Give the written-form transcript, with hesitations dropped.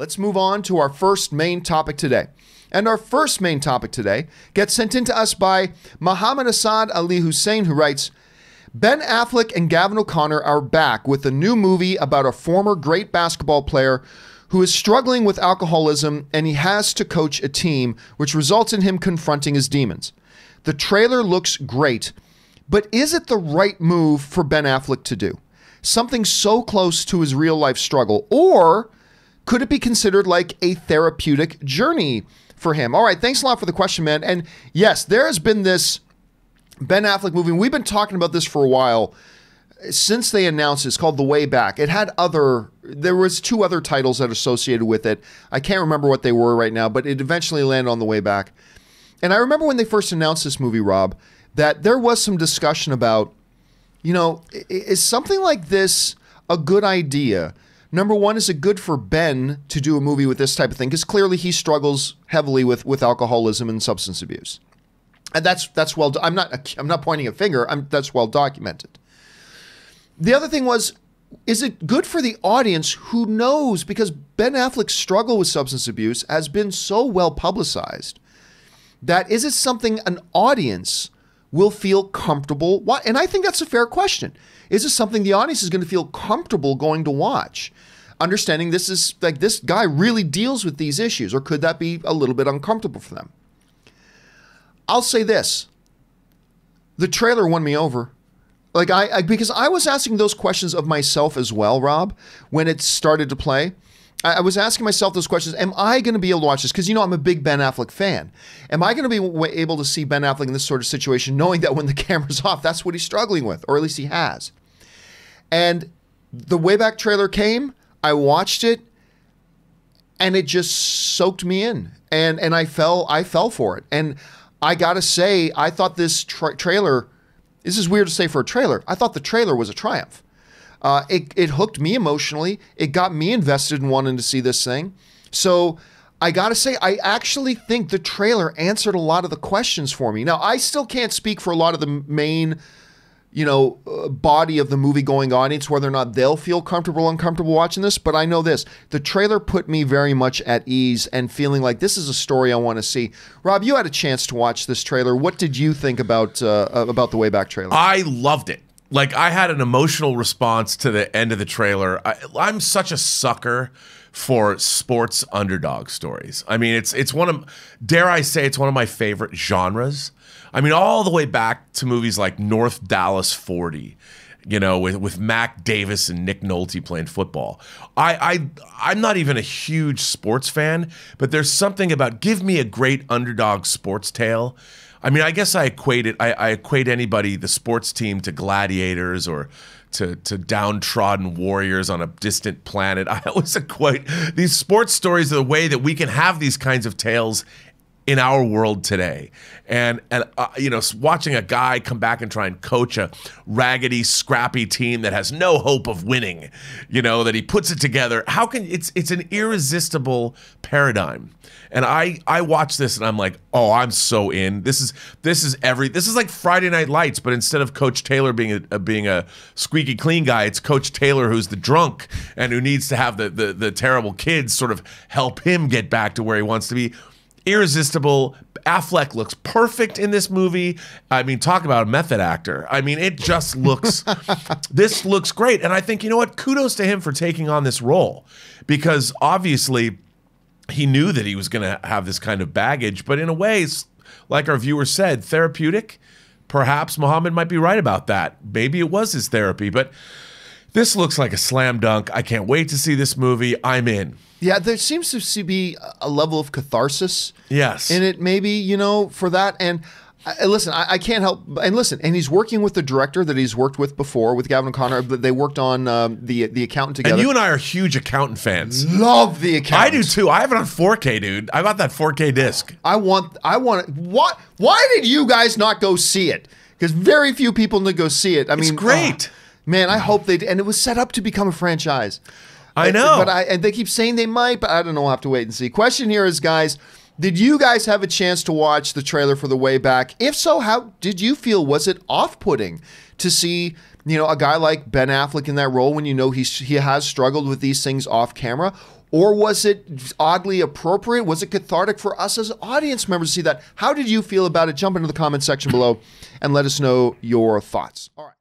Let's move on to our first main topic today. And our first main topic today gets sent in to us by Mohamed Asaad Ali Hussien, who writes, Ben Affleck and Gavin O'Connor are back with a new movie about a former great basketball player who is struggling with alcoholism, and he has to coach a team, which results in him confronting his demons. The trailer looks great, but is it the right move for Ben Affleck to do? Something so close to his real-life struggle, or could it be considered like a therapeutic journey for him? All right, thanks a lot for the question, man. And yes, there has been this Ben Affleck movie. We've been talking about this for a while since they announced it. It's called The Way Back. It had there was 2 other titles that are associated with it. I can't remember what they were right now, but it eventually landed on The Way Back. And I remember when they first announced this movie, Rob, that there was some discussion about, you know, is something like this a good idea? Number one, is it good for Ben to do a movie with this type of thing? Because clearly he struggles heavily with alcoholism and substance abuse. And that's well, I'm not pointing a finger. That's well documented. The other thing was, is it good for the audience who knows, because Ben Affleck's struggle with substance abuse has been so well publicized, that is it something an audience will feel comfortable? And I think that's a fair question. Is it something the audience is going to feel comfortable going to watch? Understanding this is like, this guy really deals with these issues, or could that be a little bit uncomfortable for them? I'll say this. The trailer won me over. Like because I was asking those questions of myself as well, Rob, when it started to play. I was asking myself those questions. Am I going to be able to watch this? Because, you know, I'm a big Ben Affleck fan. Am I going to be able to see Ben Affleck in this sort of situation, knowing that when the camera's off, that's what he's struggling with, or at least he has? And the Way Back trailer came, I watched it, and it just soaked me in. And I fell for it. And I got to say, I thought this trailer, this is weird to say for a trailer, I thought the trailer was a triumph. It hooked me emotionally. It got me invested in wanting to see this thing. So I got to say, I actually think the trailer answered a lot of the questions for me. Now, I still can't speak for a lot of the main, you know, body of the movie-going audience, whether or not they'll feel comfortable or uncomfortable watching this. But I know this. The trailer put me very much at ease and feeling like this is a story I want to see. Rob, you had a chance to watch this trailer. What did you think about the Way Back trailer? I loved it. Like, I had an emotional response to the end of the trailer. I'm such a sucker for sports underdog stories. I mean, it's one of, dare I say, it's one of my favorite genres. I mean, all the way back to movies like North Dallas 40, you know, with Mac Davis and Nick Nolte playing football. I'm not even a huge sports fan, but there's something about, give me a great underdog sports tale. I mean, I guess I equate anybody, the sports team, to gladiators or to downtrodden warriors on a distant planet. I always equate these sports stories the way that we can have these kinds of tales in our world today. And you know, watching a guy come back and try and coach a raggedy, scrappy team that has no hope of winning, you know, that he puts it together. How can it's an irresistible paradigm. And I watch this and I'm like, oh, I'm so in. This is like Friday Night Lights, but instead of Coach Taylor being a squeaky clean guy, it's Coach Taylor who's the drunk and who needs to have the terrible kids sort of help him get back to where he wants to be. Irresistible. Affleck looks perfect in this movie. I mean, talk about a method actor. I mean, it just looks, this looks great. And I think, you know what, kudos to him for taking on this role, because obviously he knew that he was going to have this kind of baggage, but in a way, like our viewer said, therapeutic. Perhaps Mohamed might be right about that. Maybe it was his therapy, but this looks like a slam dunk. I can't wait to see this movie. I'm in. Yeah, there seems to be a level of catharsis in it, maybe, you know, for that. And listen, I can't help, and listen, and he's working with the director that he's worked with before, with Gavin O'Connor. They worked on the Accountant together. And you and I are huge Accountant fans. Love the Accountant. I do too. I have it on 4K, dude. I got that 4K disc. I want it. What? Why did you guys not go see it? Because very few people did go see it. I mean, it's great. Man, I hope they did. And it was set up to become a franchise. I know. And they keep saying they might, but I don't know. We'll have to wait and see. Question here is, guys, did you guys have a chance to watch the trailer for The Way Back? If so, how did you feel? Was it off-putting to see, you know, a guy like Ben Affleck in that role when you know he has struggled with these things off camera? Or was it oddly appropriate? Was it cathartic for us as audience members to see that? How did you feel about it? Jump into the comment section below and let us know your thoughts. All right.